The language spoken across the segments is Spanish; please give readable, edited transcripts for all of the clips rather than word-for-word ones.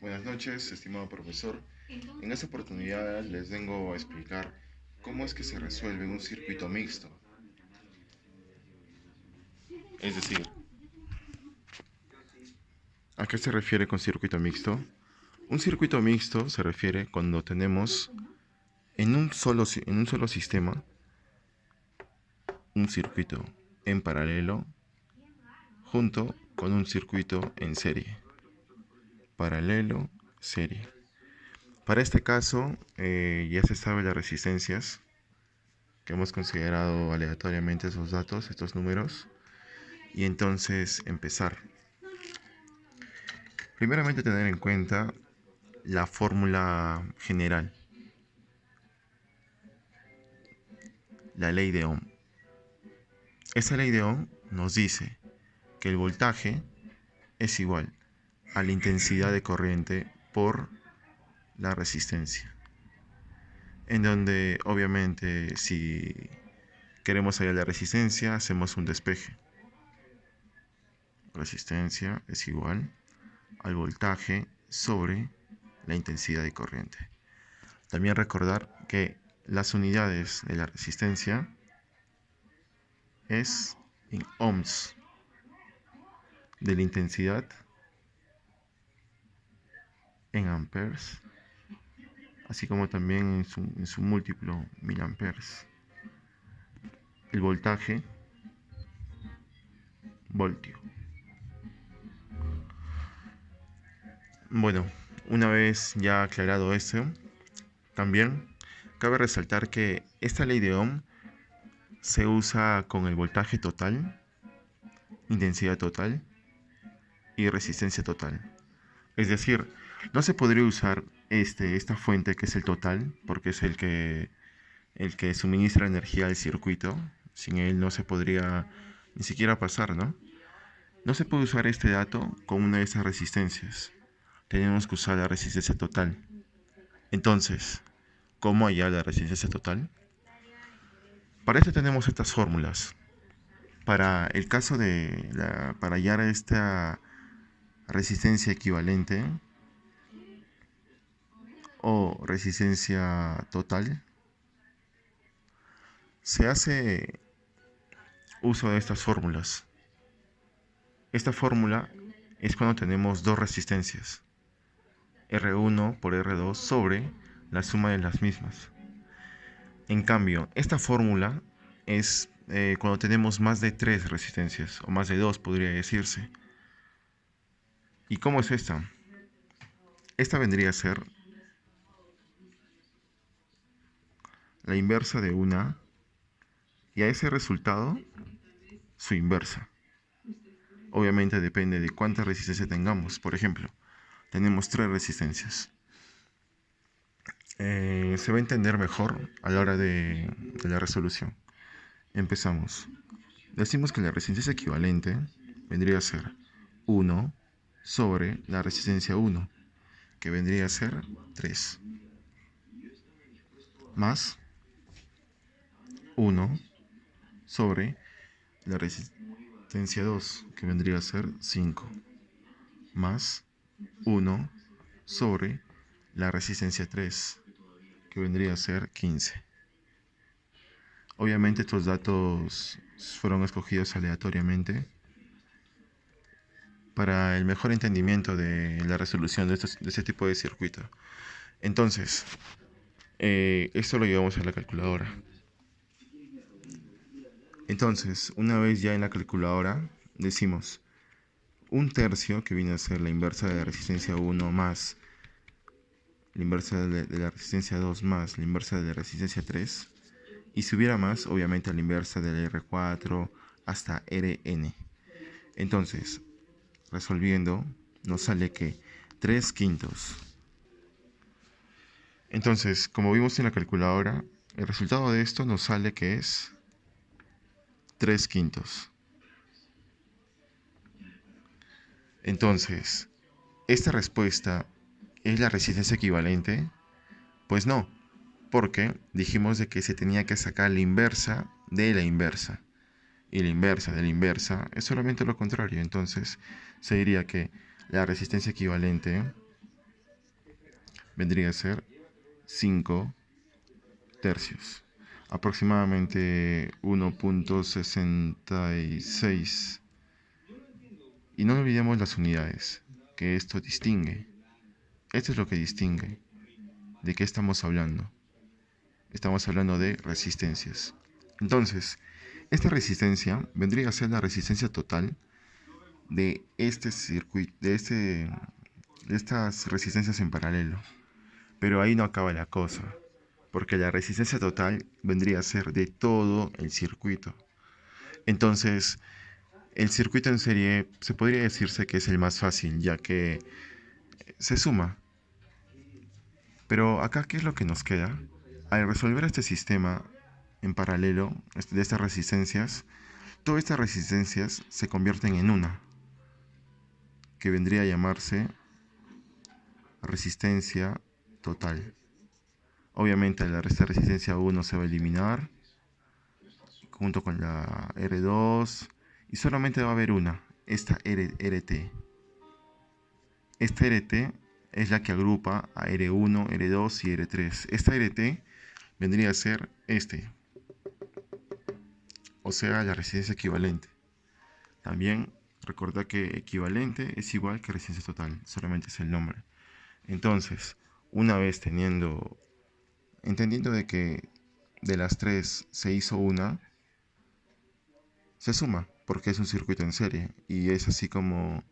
Buenas noches, estimado profesor. En esta oportunidad les vengo a explicar cómo es que se resuelve un circuito mixto. Es decir, ¿a qué se refiere con circuito mixto? Un circuito mixto se refiere cuando tenemos en un solo sistema un circuito en paralelo junto con un circuito en serie. Paralelo, serie. Para este caso, ya se sabe las resistencias, que hemos considerado aleatoriamente esos datos, estos números, y entonces empezar. Primeramente tener en cuenta la fórmula general, la ley de Ohm. Esa ley de Ohm nos dice que el voltaje es igual a la intensidad de corriente por la resistencia. En donde obviamente si queremos hallar la resistencia, hacemos un despeje. Resistencia es igual al voltaje sobre la intensidad de corriente. También recordar que las unidades de la resistencia es en ohms, de la intensidad en amperes, así como también en su múltiplo miliamperes. El voltaje, voltio. Bueno, una vez ya aclarado esto, también cabe resaltar que esta ley de Ohm se usa con el voltaje total, intensidad total y resistencia total. Es decir, no se podría usar esta fuente que es el total, porque es el que suministra energía al circuito. Sin él no se podría ni siquiera pasar, ¿no? No se puede usar este dato con una de esas resistencias. Tenemos que usar la resistencia total. Entonces, ¿cómo hallar la resistencia total? Para esto tenemos estas fórmulas. Para el caso para hallar esta resistencia equivalente o resistencia total, se hace uso de estas fórmulas. Esta fórmula es cuando tenemos dos resistencias, R1 por R2 sobre la suma de las mismas. En cambio, esta fórmula es cuando tenemos más de tres resistencias, o más de dos podría decirse. ¿Y cómo es esta? Esta vendría a ser la inversa de una, y a ese resultado su inversa. Obviamente depende de cuánta resistencia tengamos. Por ejemplo, tenemos tres resistencias. Se va a entender mejor a la hora de la resolución. Empezamos. Decimos que la resistencia equivalente vendría a ser 1 sobre la resistencia 1, que vendría a ser 3, más 1 sobre la resistencia 2, que vendría a ser 5, más 1 sobre la resistencia 3, que vendría a ser 15. Obviamente estos datos fueron escogidos aleatoriamente para el mejor entendimiento de la resolución de este tipo de circuito. Entonces, esto lo llevamos a la calculadora. Entonces, una vez ya en la calculadora, decimos un tercio, que viene a ser la inversa de la resistencia 1 más la inversa de la resistencia 2 más la inversa de la resistencia 3. Y si hubiera más, obviamente a la inversa del R4 hasta Rn. Entonces, resolviendo, nos sale que 3 quintos. Entonces, como vimos en la calculadora, el resultado de esto nos sale que es 3 quintos. Entonces, ¿esta respuesta es la resistencia equivalente? Pues no, porque dijimos de que se tenía que sacar la inversa de la inversa. Y la inversa de la inversa es solamente lo contrario. Entonces, se diría que la resistencia equivalente vendría a ser 5 tercios, aproximadamente 1,66. Y no olvidemos las unidades, que esto distingue. Esto es lo que distingue. ¿De qué estamos hablando? Estamos hablando de resistencias. Entonces, esta resistencia vendría a ser la resistencia total de este circuito, de estas resistencias en paralelo. Pero ahí no acaba la cosa, porque la resistencia total vendría a ser de todo el circuito. Entonces, el circuito en serie se podría decirse que es el más fácil, ya que se suma. Pero acá, ¿qué es lo que nos queda? Al resolver este sistema en paralelo de estas resistencias, todas estas resistencias se convierten en una, que vendría a llamarse resistencia total. Obviamente esta resistencia 1 se va a eliminar junto con la R2 y solamente va a haber una, esta RT. Esta RT es la que agrupa a R1, R2 y R3. Esta RT vendría a ser o sea, la resistencia equivalente. También recuerda que equivalente es igual que resistencia total, solamente es el nombre. Entonces, una vez entendiendo de que de las tres se hizo una, se suma, porque es un circuito en serie y es así como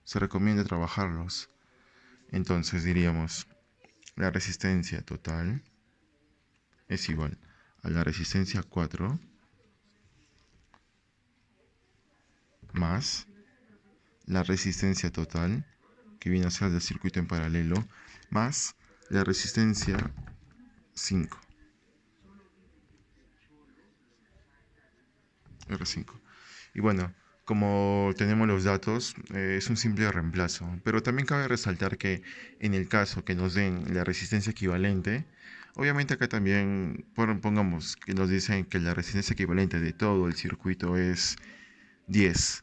se recomienda trabajarlos. Entonces diríamos, la resistencia total es igual a la resistencia 4 más la resistencia total, que viene a ser del circuito en paralelo, más la resistencia 5, R5. Y bueno, como tenemos los datos, es un simple reemplazo. Pero también cabe resaltar que en el caso que nos den la resistencia equivalente, obviamente acá también pongamos que nos dicen que la resistencia equivalente de todo el circuito es 10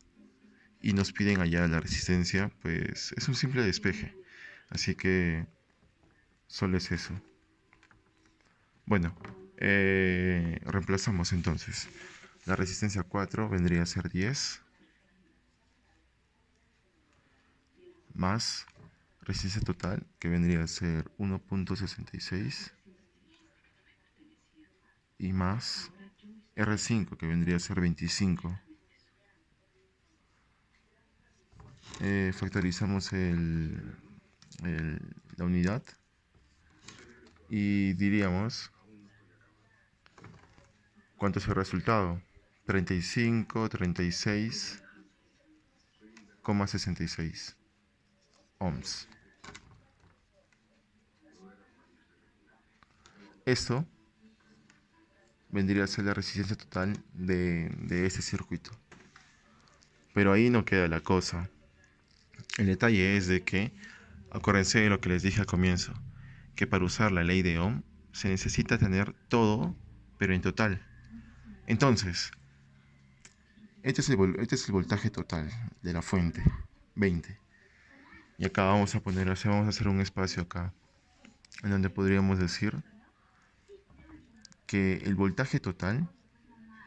y nos piden allá la resistencia, pues es un simple despeje. Así que solo es eso. Bueno, reemplazamos entonces. La resistencia 4 vendría a ser 10 más resistencia total, que vendría a ser 1,66 y más R5, que vendría a ser 25. Factorizamos la unidad y diríamos cuánto es el resultado. 36,66 ohms. Esto vendría a ser la resistencia total de este circuito. Pero ahí no queda la cosa. El detalle es de que, acuérdense de lo que les dije al comienzo, que para usar la ley de Ohm se necesita tener todo, pero en total. Entonces, este es el voltaje total de la fuente, 20. Y acá vamos a hacer un espacio acá, en donde podríamos decir que el voltaje total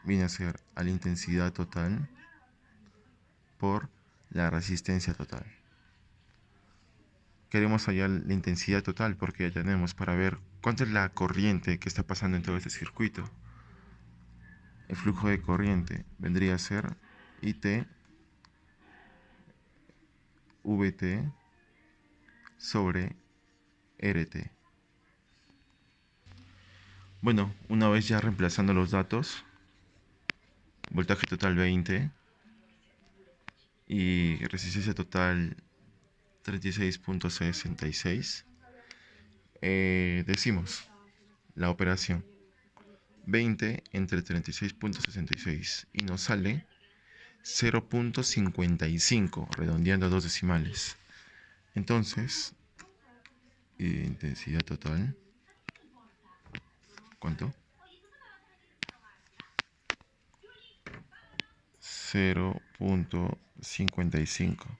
viene a ser a la intensidad total por la resistencia total. Queremos hallar la intensidad total porque ya tenemos para ver cuánto es la corriente que está pasando en todo este circuito. El flujo de corriente vendría a ser IT VT sobre RT. Bueno, una vez ya reemplazando los datos, voltaje total 20 y resistencia total 36,66, decimos la operación 20 entre 36,66 y nos sale 0,55, redondeando a dos decimales. Entonces, intensidad total, ¿cuánto? 0,55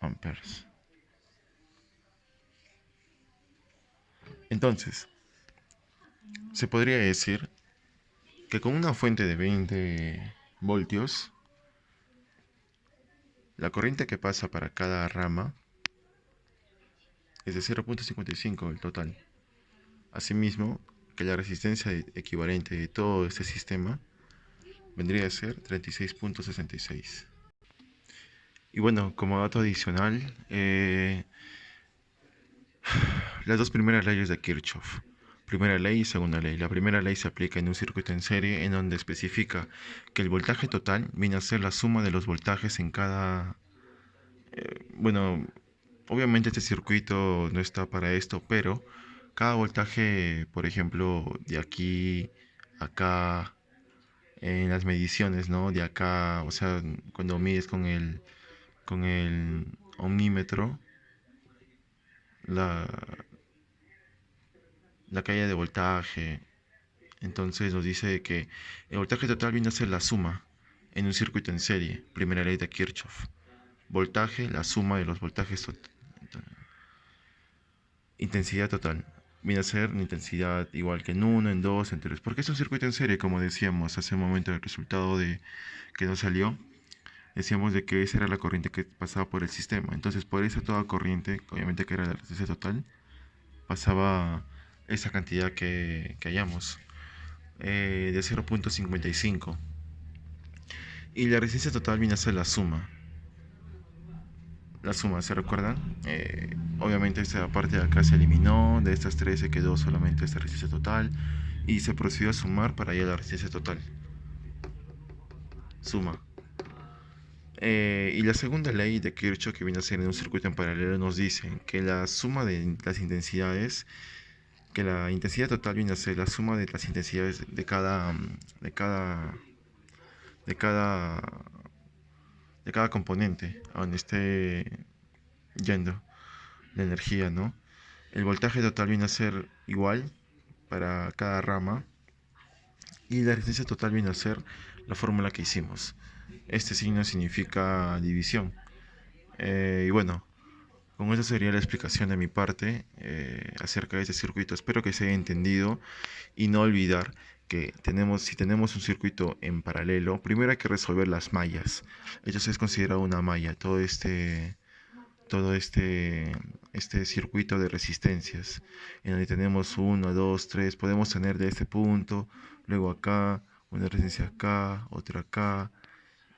amperes. Entonces, se podría decir que con una fuente de 20 voltios, la corriente que pasa para cada rama es de 0,55 el total. Asimismo, que la resistencia equivalente de todo este sistema vendría a ser 36,66. Y bueno, como dato adicional, las dos primeras leyes de Kirchhoff. Primera ley y segunda ley. La primera ley se aplica en un circuito en serie en donde especifica que el voltaje total viene a ser la suma de los voltajes en cada... bueno, obviamente este circuito no está para esto, pero cada voltaje, por ejemplo, de aquí, acá, en las mediciones, ¿no? De acá, o sea, cuando mides con el ohmímetro, la, la caída de voltaje. Entonces nos dice que el voltaje total viene a ser la suma en un circuito en serie, primera ley de Kirchhoff. Voltaje, la suma de los voltajes. Intensidad total. Viene a ser una intensidad igual que en 1, en 2, en 3. Porque es un circuito en serie, como decíamos hace un momento, el resultado de que nos salió. Decíamos de que esa era la corriente que pasaba por el sistema. Entonces, por esa toda corriente, obviamente que era la resistencia total, pasaba esa cantidad que hallamos, de 0,55. Y la resistencia total viene a ser la suma. La suma, ¿se recuerdan? Obviamente esta parte de acá se eliminó, de estas tres se quedó solamente esta resistencia total y se procedió a sumar para hallar la resistencia total. Suma. Y la segunda ley de Kirchhoff, que viene a ser en un circuito en paralelo, nos dice que la suma de las intensidades, que la intensidad total viene a ser la suma de las intensidades de cada de cada de cada componente a donde esté yendo la energía, ¿no? El voltaje total viene a ser igual para cada rama y la resistencia total viene a ser la fórmula que hicimos. Este signo significa división. Y bueno, con eso sería la explicación de mi parte acerca de este circuito. Espero que se haya entendido y no olvidar que si tenemos un circuito en paralelo, primero hay que resolver las mallas. Esto es considerado una malla, todo este circuito de resistencias, en donde tenemos 1, 2, 3, podemos tener de este punto, luego acá, una resistencia acá, otra acá.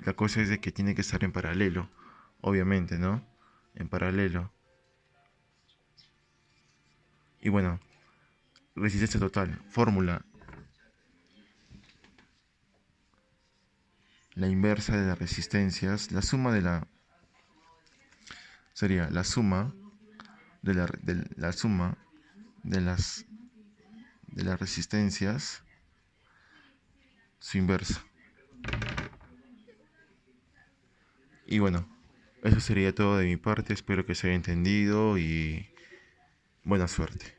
La cosa es de que tiene que estar en paralelo, obviamente, ¿no? En paralelo. Y bueno, resistencia total, fórmula, la inversa de las resistencias, sería la suma la suma de las resistencias, su inversa. Y bueno, eso sería todo de mi parte, espero que se haya entendido y buena suerte.